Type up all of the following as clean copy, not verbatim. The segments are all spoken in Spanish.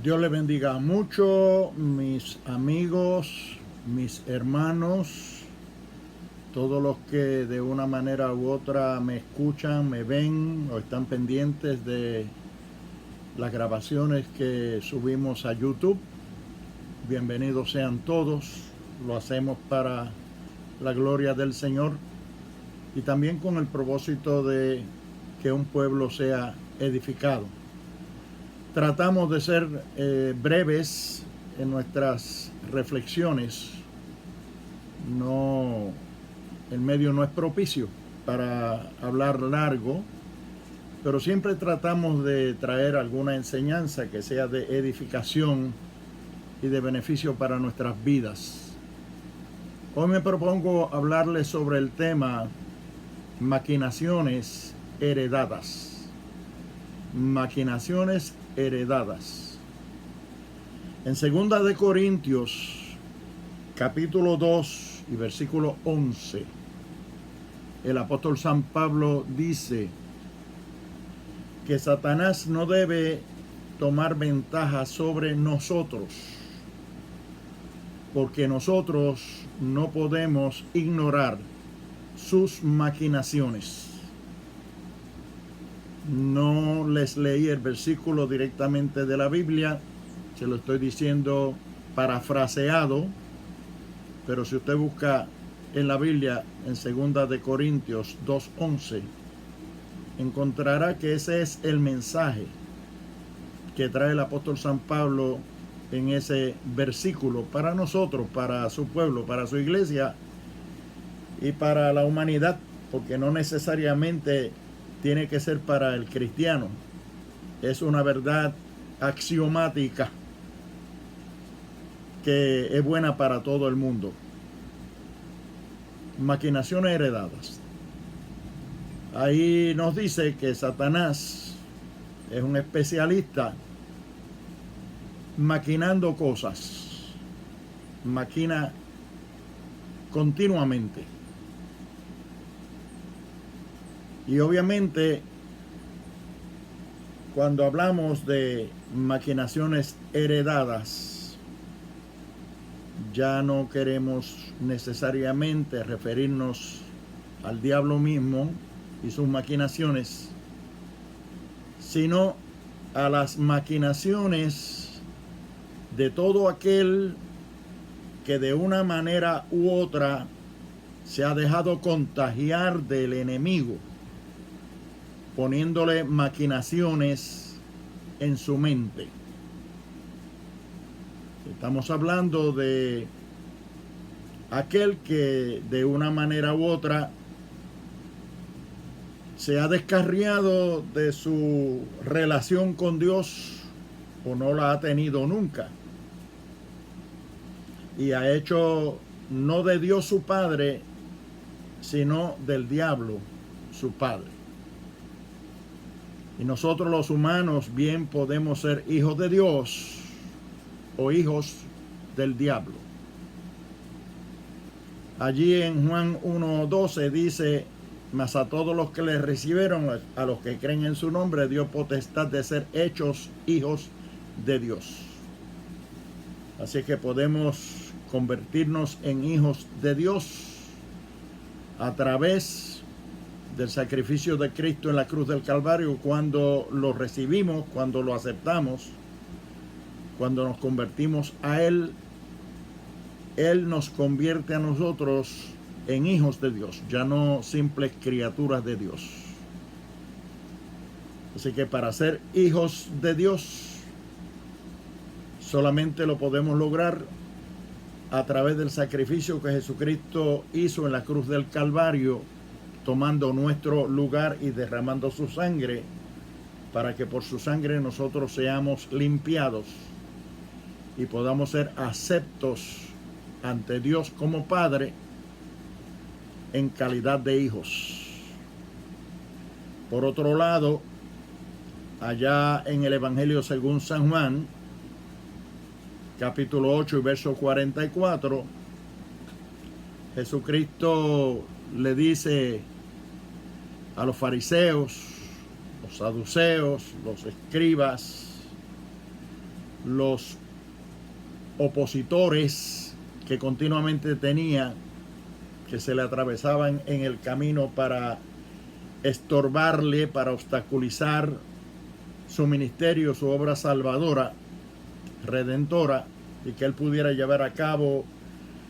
Dios les bendiga mucho, mis amigos, mis hermanos, todos los que de una manera u otra me escuchan, me ven o están pendientes de las grabaciones que subimos a YouTube. Bienvenidos sean todos, lo hacemos para la gloria del Señor y también con el propósito de que un pueblo sea edificado. Tratamos de ser breves en nuestras reflexiones. El medio no es propicio para hablar largo, pero siempre tratamos de traer alguna enseñanza que sea de edificación y de beneficio para nuestras vidas. Hoy me propongo hablarles sobre el tema maquinaciones heredadas. Maquinaciones heredadas. En 2 de Corintios, capítulo 2 y versículo 11, el apóstol San Pablo dice que Satanás no debe tomar ventaja sobre nosotros, porque nosotros no podemos ignorar sus maquinaciones. No les leí el versículo directamente de la Biblia, se lo estoy diciendo parafraseado, pero si usted busca en la Biblia, en 2 de Corintios 2:11, encontrará que ese es el mensaje que trae el apóstol San Pablo en ese versículo para nosotros, para su pueblo, para su iglesia y para la humanidad, porque no necesariamente tiene que ser para el cristiano. Es una verdad axiomática que es buena para todo el mundo. Maquinaciones heredadas. Ahí nos dice que Satanás es un especialista maquinando cosas. Maquina continuamente. Y obviamente, cuando hablamos de maquinaciones heredadas, ya no queremos necesariamente referirnos al diablo mismo y sus maquinaciones, sino a las maquinaciones de todo aquel que de una manera u otra se ha dejado contagiar del enemigo, poniéndole maquinaciones en su mente. Estamos hablando de aquel que de una manera u otra se ha descarriado de su relación con Dios o no la ha tenido nunca y ha hecho no de Dios su padre, sino del diablo su padre. Y nosotros los humanos bien podemos ser hijos de Dios o hijos del diablo. Allí en Juan 1:12 dice: mas a todos los que le recibieron, a los que creen en su nombre, dio potestad de ser hechos hijos de Dios. Así que podemos convertirnos en hijos de Dios a través del sacrificio de Cristo en la cruz del Calvario, cuando lo recibimos, cuando lo aceptamos, cuando nos convertimos a Él. Él nos convierte a nosotros en hijos de Dios, ya no simples criaturas de Dios. Así que para ser hijos de Dios, solamente lo podemos lograr a través del sacrificio que Jesucristo hizo en la cruz del Calvario, tomando nuestro lugar y derramando su sangre, para que por su sangre nosotros seamos limpiados y podamos ser aceptos ante Dios como Padre en calidad de hijos. Por otro lado, allá en el Evangelio según San Juan, capítulo 8 y verso 44, Jesucristo le dice a los fariseos, los saduceos, los escribas, los opositores que continuamente tenía, que se le atravesaban en el camino para estorbarle, para obstaculizar su ministerio, su obra salvadora, redentora, y que él pudiera llevar a cabo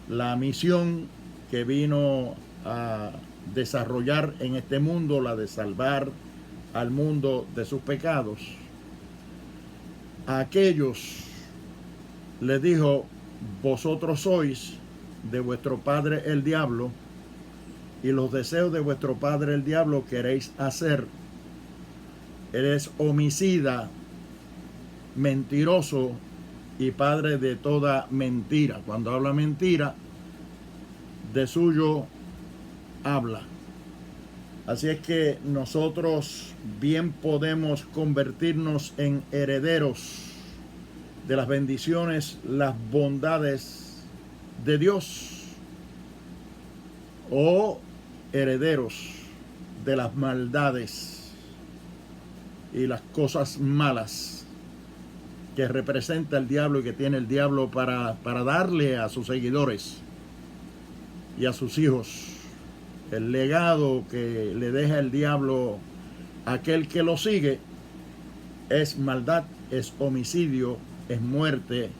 la misión que vino a desarrollar en este mundo, la de salvar al mundo de sus pecados. A aquellos les dijo: vosotros sois de vuestro padre el diablo, y los deseos de vuestro padre el diablo queréis hacer. Él es homicida, mentiroso y padre de toda mentira. Cuando habla mentira, de suyo habla. Así es que nosotros bien podemos convertirnos en herederos de las bendiciones, las bondades de Dios, o herederos de las maldades y las cosas malas que representa el diablo y que tiene el diablo para darle a sus seguidores y a sus hijos. El legado que le deja el diablo a aquel que lo sigue es maldad, es homicidio, es muerte,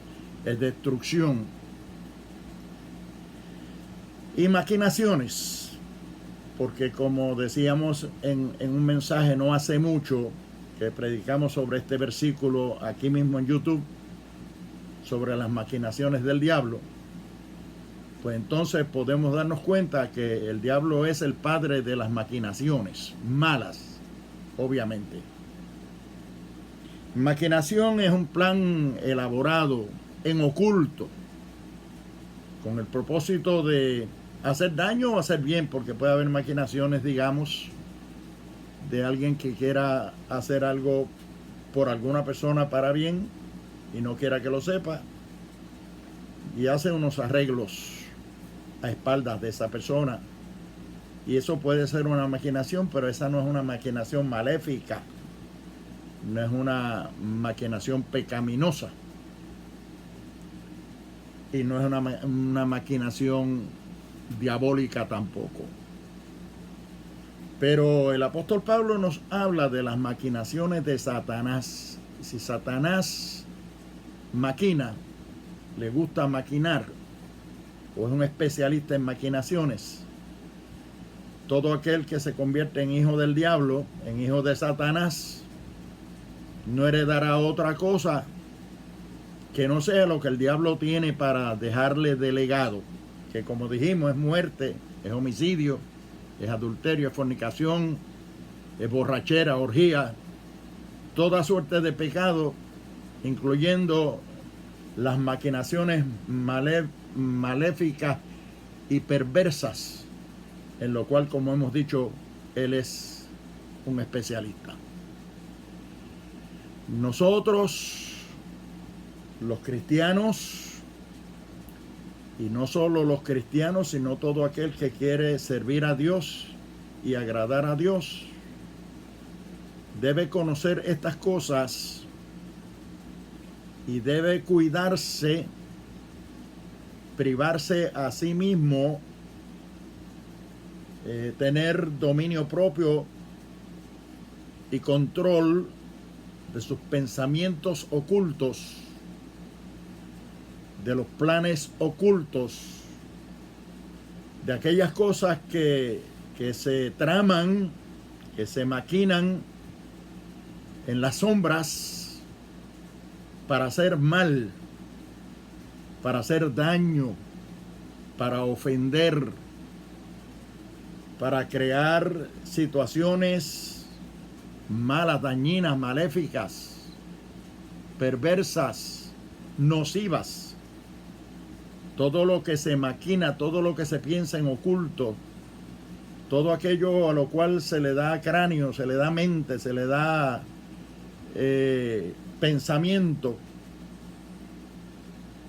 es destrucción y maquinaciones. Porque como decíamos en un mensaje no hace mucho, que predicamos sobre este versículo aquí mismo en YouTube, sobre las maquinaciones del diablo, pues entonces podemos darnos cuenta que el diablo es el padre de las maquinaciones malas, obviamente. Maquinación es un plan elaborado en oculto, con el propósito de hacer daño o hacer bien, porque puede haber maquinaciones, digamos, de alguien que quiera hacer algo por alguna persona para bien y no quiera que lo sepa, y hace unos arreglos a espaldas de esa persona, y eso puede ser una maquinación, pero esa no es una maquinación maléfica, no es una maquinación pecaminosa, y no es una maquinación diabólica tampoco. Pero el apóstol Pablo nos habla de las maquinaciones de Satanás. Si Satanás maquina, le gusta maquinar, o es un especialista en maquinaciones, todo aquel que se convierte en hijo del diablo, en hijo de Satanás, no heredará otra cosa que no sea lo que el diablo tiene para dejarle de legado, que como dijimos es muerte, es homicidio, es adulterio, es fornicación, es borrachera, orgía, toda suerte de pecado, incluyendo las maquinaciones maléficas y perversas, en lo cual, como hemos dicho, él es un especialista. Nosotros, los cristianos, y no solo los cristianos, sino todo aquel que quiere servir a Dios y agradar a Dios, debe conocer estas cosas y debe cuidarse, privarse a sí mismo, tener dominio propio y control de sus pensamientos ocultos, de los planes ocultos, de aquellas cosas que se traman, que se maquinan en las sombras para hacer mal, para hacer daño, para ofender, para crear situaciones malas, dañinas, maléficas, perversas, nocivas. Todo lo que se maquina, todo lo que se piensa en oculto, todo aquello a lo cual se le da cráneo, se le da mente, se le da pensamiento,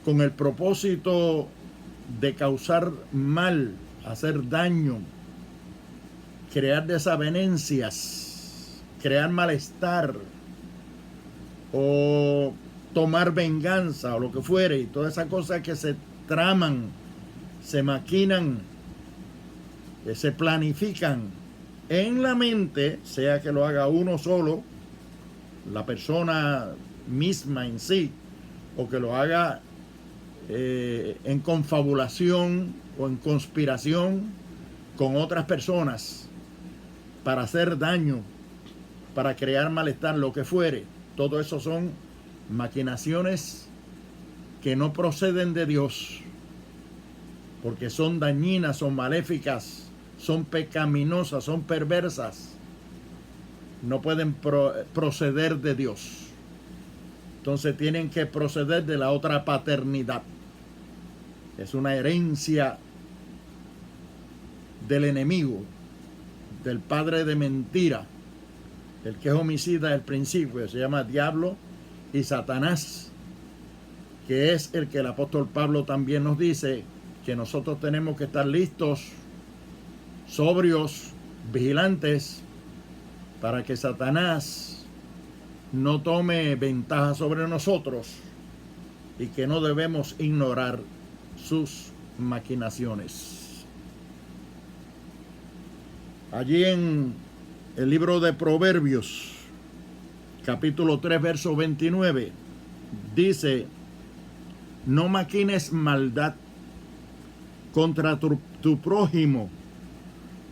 con el propósito de causar mal, hacer daño, crear desavenencias, crear malestar o tomar venganza o lo que fuere, y todas esas cosas que se traman, se maquinan, se planifican en la mente, sea que lo haga uno solo, la persona misma en sí, o que lo haga en confabulación o en conspiración con otras personas para hacer daño, para crear malestar, lo que fuere. Todo eso son maquinaciones que no proceden de Dios, porque son dañinas, son maléficas, son pecaminosas, son perversas. No pueden proceder de Dios. Entonces tienen que proceder de la otra paternidad. Es una herencia del enemigo, del padre de mentira, el que es homicida del principio. Se llama diablo y Satanás, que es el que el apóstol Pablo también nos dice que nosotros tenemos que estar listos, sobrios, vigilantes, para que Satanás no tome ventaja sobre nosotros, y que no debemos ignorar sus maquinaciones. Allí en el libro de Proverbios, capítulo 3, verso 29, dice: no maquines maldad contra tu prójimo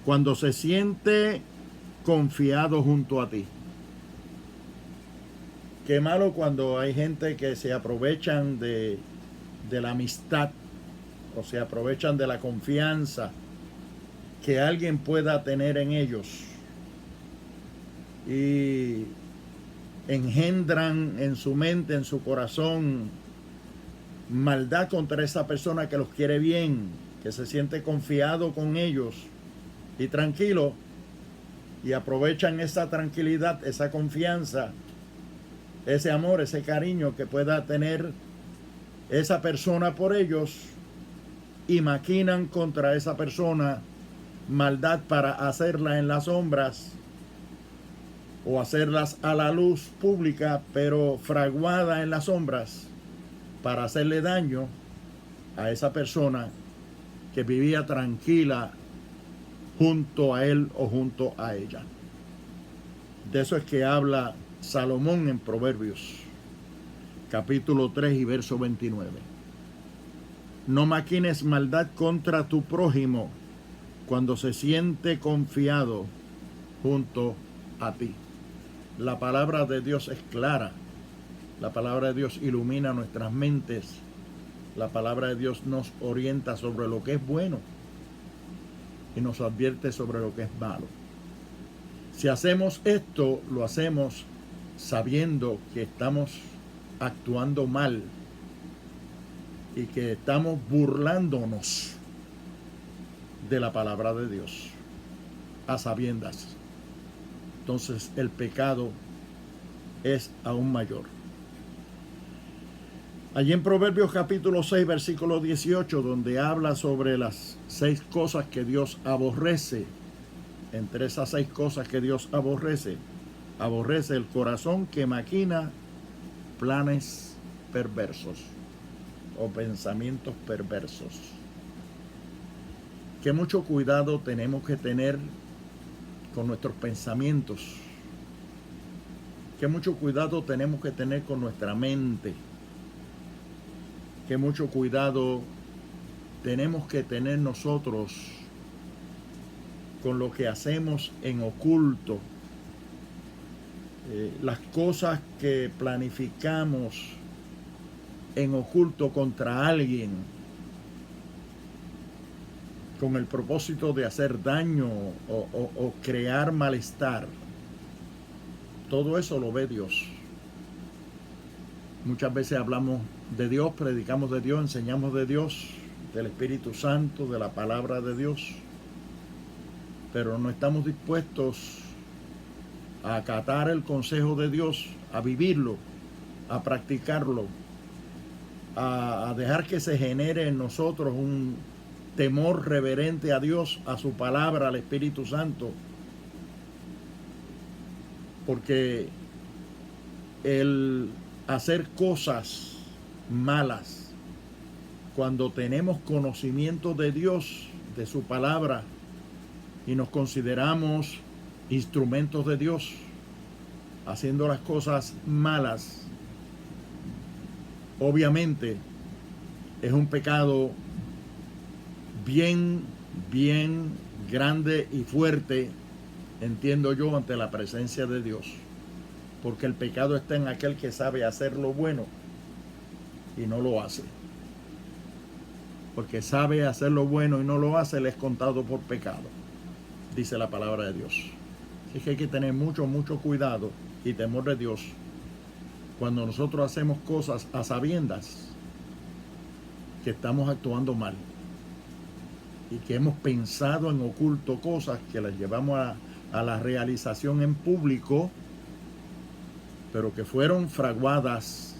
cuando se siente confiado junto a ti. Qué malo cuando hay gente que se aprovechan de la amistad, o se aprovechan de la confianza que alguien pueda tener en ellos, y engendran en su mente, en su corazón, maldad contra esa persona que los quiere bien, que se siente confiado con ellos y tranquilo, y aprovechan esa tranquilidad, esa confianza, ese amor, ese cariño que pueda tener esa persona por ellos, y maquinan contra esa persona maldad para hacerla en las sombras o hacerlas a la luz pública, pero fraguada en las sombras, para hacerle daño a esa persona que vivía tranquila junto a él o junto a ella. De eso es que habla Salomón en Proverbios, capítulo 3 y verso 29. No maquines maldad contra tu prójimo cuando se siente confiado junto a ti. La palabra de Dios es clara. La palabra de Dios ilumina nuestras mentes. La palabra de Dios nos orienta sobre lo que es bueno y nos advierte sobre lo que es malo. Si hacemos esto, lo hacemos sabiendo que estamos actuando mal y que estamos burlándonos de la palabra de Dios a sabiendas. Entonces el pecado es aún mayor. Allí en Proverbios capítulo 6, versículo 18, donde habla sobre las 6 cosas que Dios aborrece. Entre esas 6 cosas que Dios aborrece el corazón que maquina planes perversos o pensamientos perversos. Que mucho cuidado tenemos que tener con nuestros pensamientos. Que mucho cuidado tenemos que tener con nuestra mente. Que mucho cuidado tenemos que tener nosotros con lo que hacemos en oculto. Las cosas que planificamos en oculto contra alguien, con el propósito de hacer daño o crear malestar. Todo eso lo ve Dios. Muchas veces hablamos de Dios, predicamos de Dios, enseñamos de Dios, del Espíritu Santo, de la palabra de Dios, pero no estamos dispuestos a acatar el consejo de Dios, a vivirlo, a practicarlo, a dejar que se genere en nosotros un temor reverente a Dios, a su palabra, al Espíritu Santo, porque el hacer cosas malas cuando tenemos conocimiento de Dios, de su palabra, y nos consideramos instrumentos de Dios, haciendo las cosas malas, obviamente es un pecado bien grande y fuerte, entiendo yo, ante la presencia de Dios, porque el pecado está en aquel que sabe hacer lo bueno y no lo hace. Porque sabe hacer lo bueno y no lo hace, le es contado por pecado, dice la palabra de Dios. Así que hay que tener mucho cuidado y temor de Dios cuando nosotros hacemos cosas a sabiendas que estamos actuando mal y que hemos pensado en oculto cosas que las llevamos a la realización en público, pero que fueron fraguadas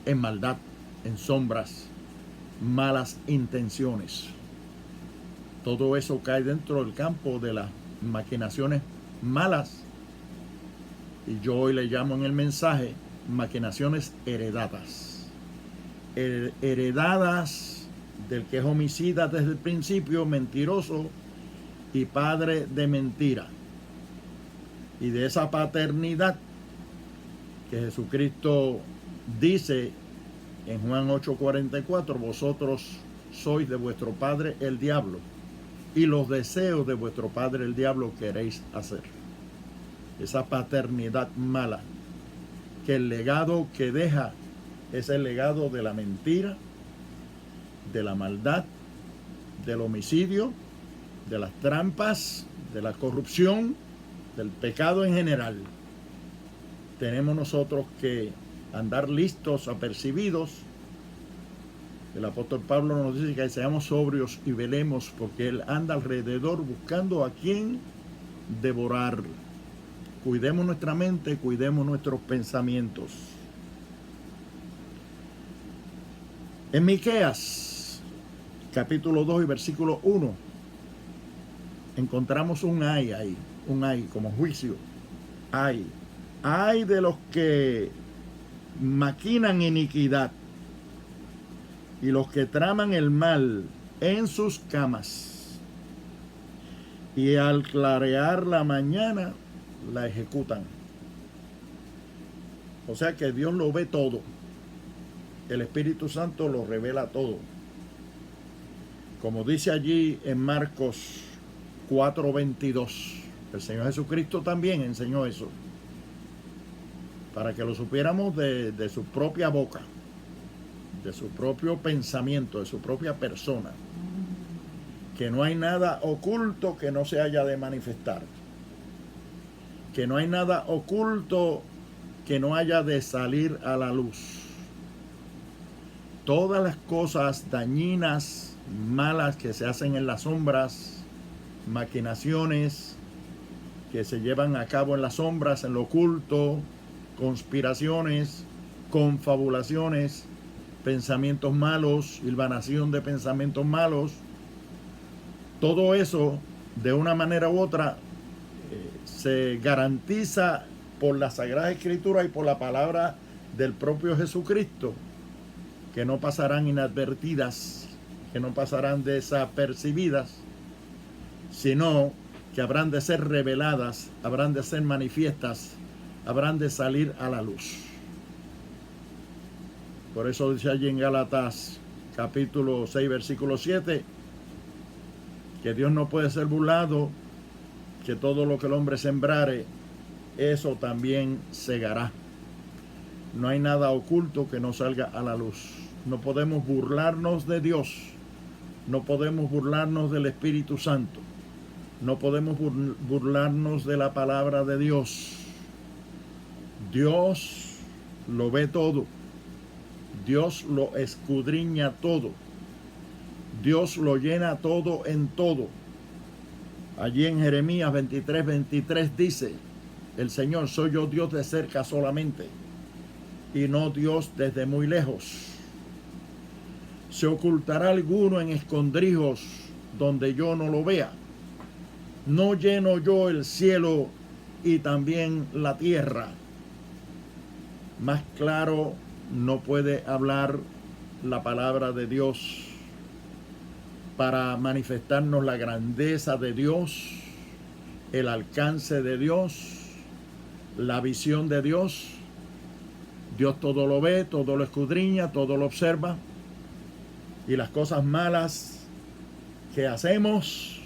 en maldad, en sombras, malas intenciones. Todo eso cae dentro del campo de las maquinaciones malas, y yo hoy le llamo en el mensaje maquinaciones heredadas. Heredadas del que es homicida desde el principio, mentiroso y padre de mentira. Y de esa paternidad que Jesucristo dice en Juan 8:44, vosotros sois de vuestro padre el diablo, y los deseos de vuestro padre el diablo queréis hacer. Esa paternidad mala, que el legado que deja es el legado de la mentira, de la maldad, del homicidio, de las trampas, de la corrupción, del pecado en general. Tenemos nosotros que andar listos, apercibidos. El apóstol Pablo nos dice que seamos sobrios y velemos, porque él anda alrededor buscando a quien devorar. Cuidemos nuestra mente, cuidemos nuestros pensamientos. En Miqueas, capítulo 2 y versículo 1, encontramos un ay ahí, un ay como juicio. Ay de los que maquinan iniquidad y los que traman el mal en sus camas, y al clarear la mañana la ejecutan. O sea que Dios lo ve todo. El Espíritu Santo lo revela todo. Como dice allí en Marcos 4:22, el Señor Jesucristo también enseñó eso, para que lo supiéramos de su propia boca, de su propio pensamiento, de su propia persona, que no hay nada oculto que no se haya de manifestar, que no hay nada oculto que no haya de salir a la luz. Todas las cosas dañinas, malas que se hacen en las sombras, maquinaciones que se llevan a cabo en las sombras, en lo oculto, conspiraciones, confabulaciones, pensamientos malos, hilvanación de pensamientos malos, todo eso de una manera u otra se garantiza por la Sagrada Escritura y por la palabra del propio Jesucristo, que no pasarán inadvertidas, que no pasarán desapercibidas, sino que habrán de ser reveladas, habrán de ser manifiestas, habrán de salir a la luz. Por eso dice allí en Gálatas capítulo 6 versículo 7, que Dios no puede ser burlado, que todo lo que el hombre sembrare, eso también segará. No hay nada oculto que no salga a la luz. No podemos burlarnos de Dios, no podemos burlarnos del Espíritu Santo, no podemos burlarnos de la palabra de Dios. Dios lo ve todo, Dios lo escudriña todo, Dios lo llena todo en todo. Allí en Jeremías 23:23 dice el Señor: soy yo Dios de cerca solamente, y no Dios desde muy lejos. ¿Se ocultará alguno en escondrijos donde yo no lo vea? ¿No lleno yo el cielo y también la tierra? Más claro no puede hablar la palabra de Dios para manifestarnos la grandeza de Dios, el alcance de Dios, la visión de Dios. Dios todo lo ve, todo lo escudriña, todo lo observa. Y las cosas malas que hacemos,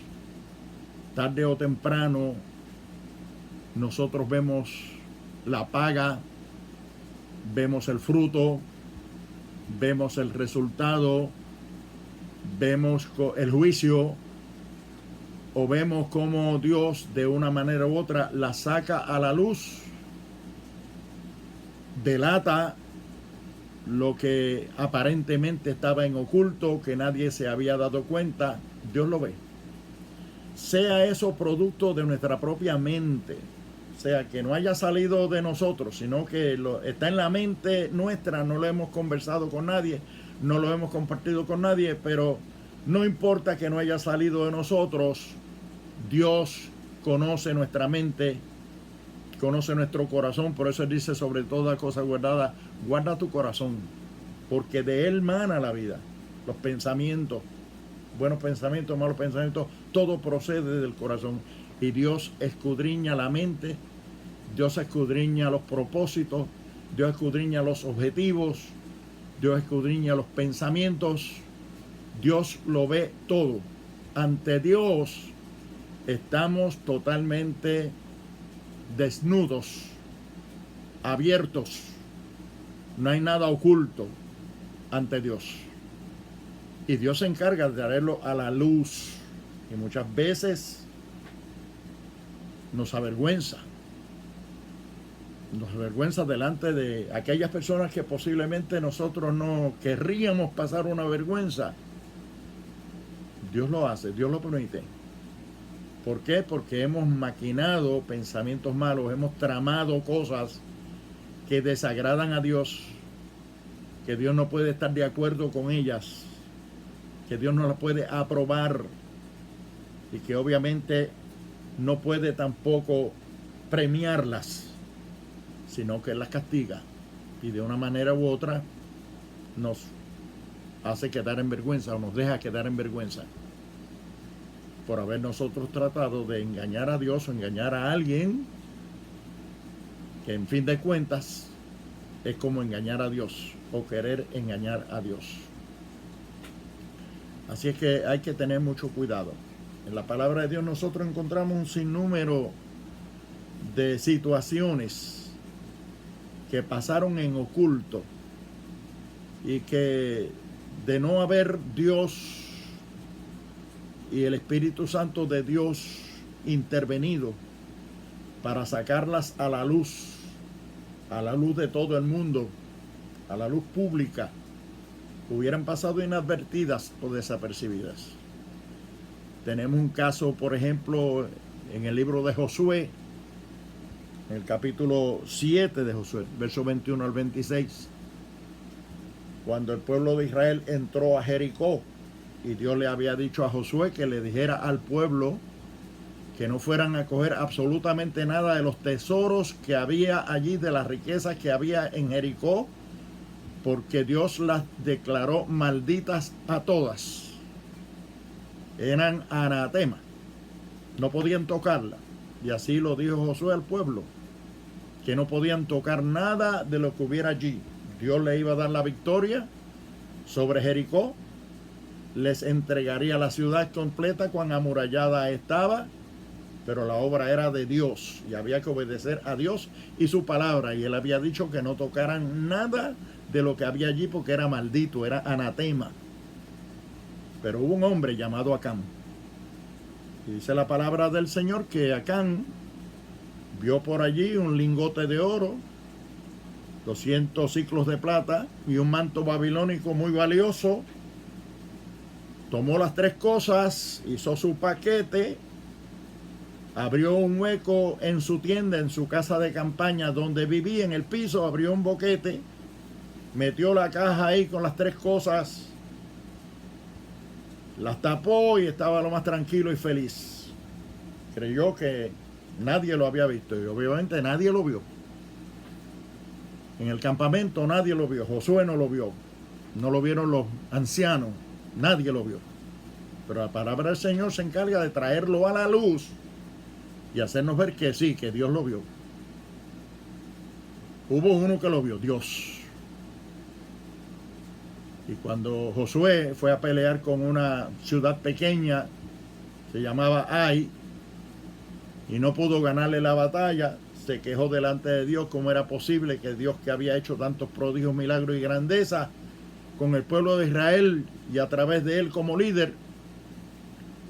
tarde o temprano, nosotros vemos la paga, vemos el fruto, vemos el resultado, vemos el juicio, o vemos cómo Dios de una manera u otra la saca a la luz, delata lo que aparentemente estaba en oculto, que nadie se había dado cuenta. Dios lo ve. Sea eso producto de nuestra propia mente, sea que no haya salido de nosotros, sino que está en la mente nuestra, no lo hemos conversado con nadie, no lo hemos compartido con nadie, pero no importa que no haya salido de nosotros, Dios conoce nuestra mente, conoce nuestro corazón. Por eso Él dice: sobre toda cosa guardada, guarda tu corazón, porque de él mana la vida. Los pensamientos, buenos pensamientos, malos pensamientos, todo procede del corazón. Y Dios escudriña la mente, Dios escudriña los propósitos, Dios escudriña los objetivos, Dios escudriña los pensamientos. Dios lo ve todo. Ante Dios estamos totalmente desnudos, abiertos. No hay nada oculto ante Dios. Y Dios se encarga de traerlo a la luz. Y muchas veces nos avergüenza. Nos avergüenza delante de aquellas personas que posiblemente nosotros no querríamos pasar una vergüenza. Dios lo hace, Dios lo permite. ¿Por qué? Porque hemos maquinado pensamientos malos, hemos tramado cosas que desagradan a Dios, que Dios no puede estar de acuerdo con ellas, que Dios no las puede aprobar y que obviamente no puede tampoco premiarlas, sino que las castiga y de una manera u otra nos hace quedar en vergüenza o nos deja quedar en vergüenza por haber nosotros tratado de engañar a Dios o engañar a alguien, que en fin de cuentas es como engañar a Dios o querer engañar a Dios. Así es que hay que tener mucho cuidado. En la palabra de Dios nosotros encontramos un sinnúmero de situaciones que pasaron en oculto y que de no haber Dios y el Espíritu Santo de Dios intervenido para sacarlas a la luz de todo el mundo, a la luz pública, hubieran pasado inadvertidas o desapercibidas. Tenemos un caso, por ejemplo, en el libro de Josué, en el capítulo 7 de Josué, verso 21 al 26, cuando el pueblo de Israel entró a Jericó y Dios le había dicho a Josué que le dijera al pueblo que no fueran a coger absolutamente nada de los tesoros que había allí, de las riquezas que había en Jericó, porque Dios las declaró malditas a todas. Eran anatema, no podían tocarla. Y así lo dijo Josué al pueblo, que no podían tocar nada de lo que hubiera allí. Dios le iba a dar la victoria sobre Jericó, les entregaría la ciudad completa cuán amurallada estaba, pero la obra era de Dios y había que obedecer a Dios y su palabra. Y él había dicho que no tocaran nada de lo que había allí porque era maldito, era anatema. Pero hubo un hombre llamado Acán. Y dice la palabra del Señor que Acán vio por allí un lingote de oro, 200 ciclos de plata y un manto babilónico muy valioso. Tomó las tres cosas, hizo su paquete, abrió un hueco en su tienda, en su casa de campaña donde vivía, en el piso, abrió un boquete, metió la caja ahí con las tres cosas, las tapó y estaba lo más tranquilo y feliz. Creyó que nadie lo había visto y obviamente nadie lo vio. En el campamento nadie lo vio. Josué no lo vio. No lo vieron los ancianos. Nadie lo vio. Pero la palabra del Señor se encarga de traerlo a la luz y hacernos ver que sí, que Dios lo vio. Hubo uno que lo vio, Dios. Y cuando Josué fue a pelear con una ciudad pequeña, se llamaba Ai, y no pudo ganarle la batalla, se quejó delante de Dios cómo era posible que Dios, que había hecho tantos prodigios, milagros y grandeza con el pueblo de Israel y a través de él como líder,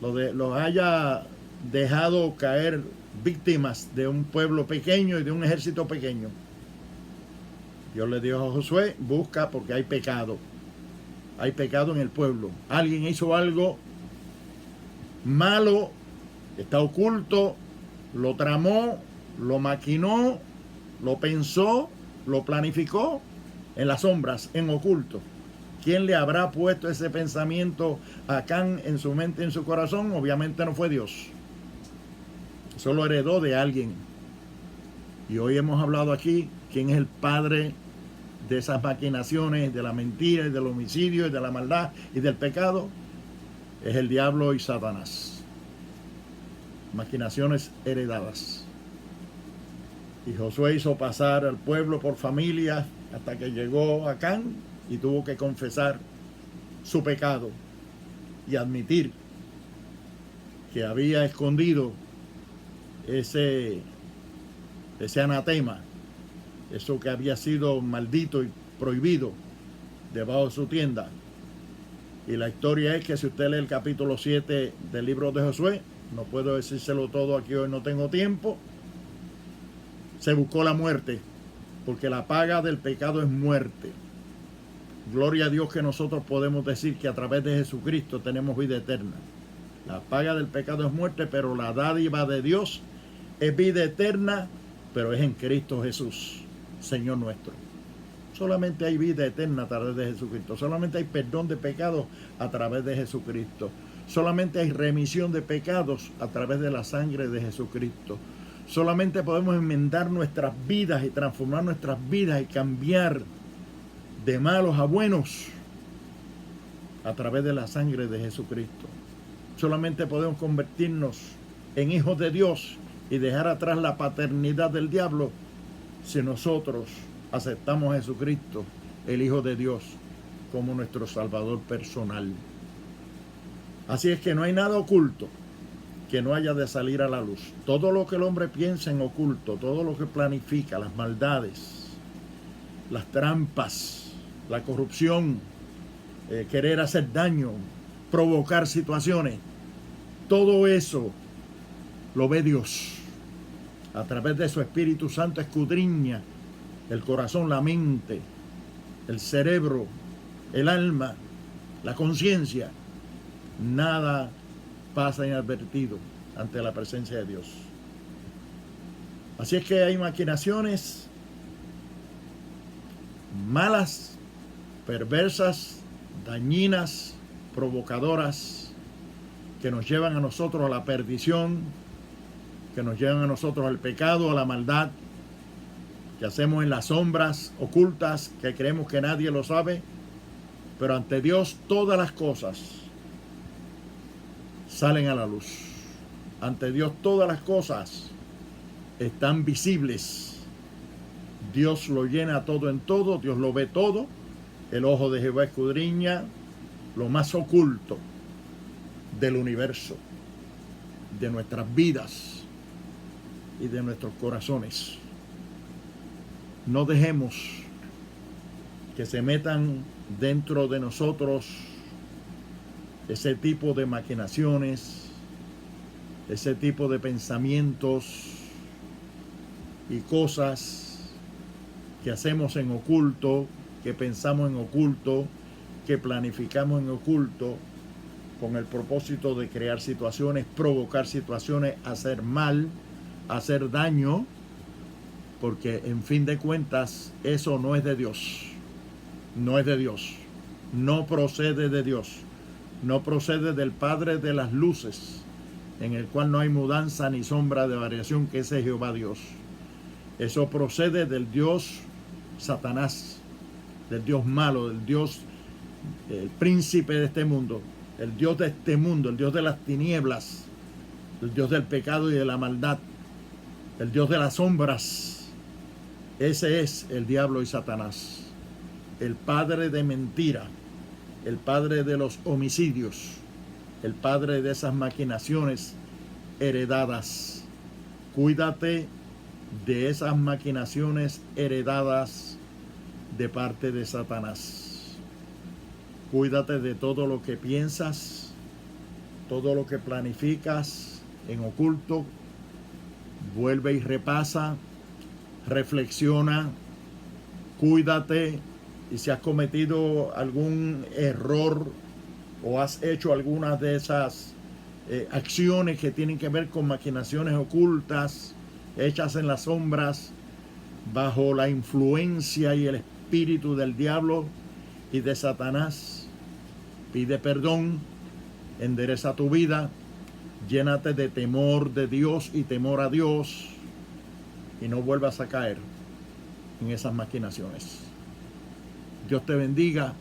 los haya dejado caer víctimas de un pueblo pequeño y de un ejército pequeño. Dios le dijo a Josué: busca, porque hay pecado. Hay pecado en el pueblo. Alguien hizo algo malo, está oculto, lo tramó, lo maquinó, lo pensó, lo planificó en las sombras, en oculto. ¿Quién le habrá puesto ese pensamiento a Acán en su mente, en su corazón? Obviamente no fue Dios. Eso lo heredó de alguien. Y hoy hemos hablado aquí quién es el padre de esas maquinaciones, de la mentira y del homicidio y de la maldad y del pecado. Es el diablo y Satanás. Maquinaciones heredadas. Y Josué hizo pasar al pueblo por familias hasta que llegó a Acán y tuvo que confesar su pecado y admitir que había escondido ese anatema, eso que había sido maldito y prohibido debajo de su tienda. Y la historia es que si usted lee el capítulo 7 del libro de Josué, no puedo decírselo todo aquí hoy, no tengo tiempo, se buscó la muerte, porque la paga del pecado es muerte. Gloria a Dios que nosotros podemos decir que a través de Jesucristo tenemos vida eterna. La paga del pecado es muerte, pero la dádiva de Dios es vida eterna, pero es en Cristo Jesús, Señor nuestro. Solamente hay vida eterna a través de Jesucristo. Solamente hay perdón de pecados a través de Jesucristo. Solamente hay remisión de pecados a través de la sangre de Jesucristo. Solamente podemos enmendar nuestras vidas y transformar nuestras vidas y cambiar de malos a buenos a través de la sangre de Jesucristo. Solamente podemos convertirnos en hijos de Dios y dejar atrás la paternidad del diablo si nosotros aceptamos a Jesucristo, el Hijo de Dios, como nuestro Salvador personal. Así es que no hay nada oculto que no haya de salir a la luz. Todo lo que el hombre piensa en oculto, todo lo que planifica, las maldades, las trampas, la corrupción, querer hacer daño, provocar situaciones, todo eso lo ve Dios. A través de su Espíritu Santo escudriña el corazón, la mente, el cerebro, el alma, la conciencia. Nada pasa inadvertido ante la presencia de Dios. Así es que hay maquinaciones malas, perversas, dañinas, provocadoras, que nos llevan a nosotros a la perdición, que nos llevan a nosotros al pecado, a la maldad, que hacemos en las sombras ocultas, que creemos que nadie lo sabe, pero ante Dios todas las cosas salen a la luz. Ante Dios todas las cosas están visibles. Dios lo llena todo en todo, Dios lo ve todo. El ojo de Jehová escudriña lo más oculto del universo, de nuestras vidas y de nuestros corazones. No dejemos que se metan dentro de nosotros ese tipo de maquinaciones, ese tipo de pensamientos y cosas que hacemos en oculto, que pensamos en oculto, que planificamos en oculto, con el propósito de crear situaciones, provocar situaciones, hacer mal, hacer daño, porque en fin de cuentas eso no es de Dios, no es de Dios, no procede de Dios, no procede del Padre de las luces, en el cual no hay mudanza ni sombra de variación, que ese es Jehová Dios. Eso procede del Dios Satanás, del Dios malo, del Dios, el príncipe de este mundo, el Dios de este mundo, el Dios de las tinieblas, el Dios del pecado y de la maldad, el Dios de las sombras. Ese es el diablo y Satanás, el padre de mentira, el padre de los homicidios, el padre de esas maquinaciones heredadas. Cuídate de esas maquinaciones heredadas de parte de Satanás. Cuídate de todo lo que piensas, todo lo que planificas en oculto. Vuelve y repasa, reflexiona, cuídate, y si has cometido algún error o has hecho algunas de esas acciones que tienen que ver con maquinaciones ocultas, hechas en las sombras, bajo la influencia y el espíritu del diablo y de Satanás, pide perdón, endereza tu vida, llénate de temor de Dios y temor a Dios, y no vuelvas a caer en esas maquinaciones. Dios te bendiga,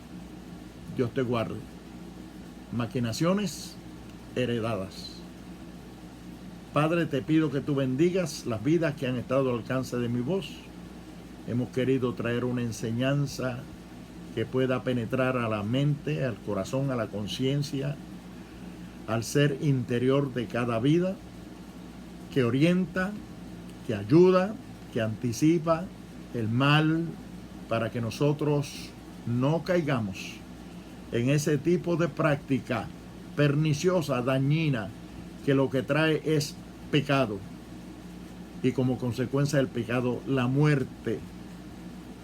Dios te guarde. Maquinaciones heredadas. Padre, te pido que tú bendigas las vidas que han estado al alcance de mi voz. Hemos querido traer una enseñanza que pueda penetrar a la mente, al corazón, a la conciencia, al ser interior de cada vida, que orienta, que ayuda, que anticipa el mal, para que nosotros no caigamos en ese tipo de práctica perniciosa, dañina, que lo que trae es pecado, y como consecuencia del pecado, la muerte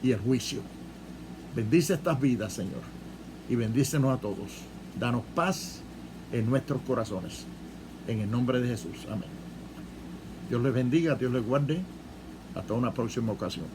y el juicio. Bendice estas vidas, Señor, y bendícenos a todos. Danos paz en nuestros corazones, en el nombre de Jesús. Amén. Dios les bendiga, Dios les guarde. Hasta una próxima ocasión.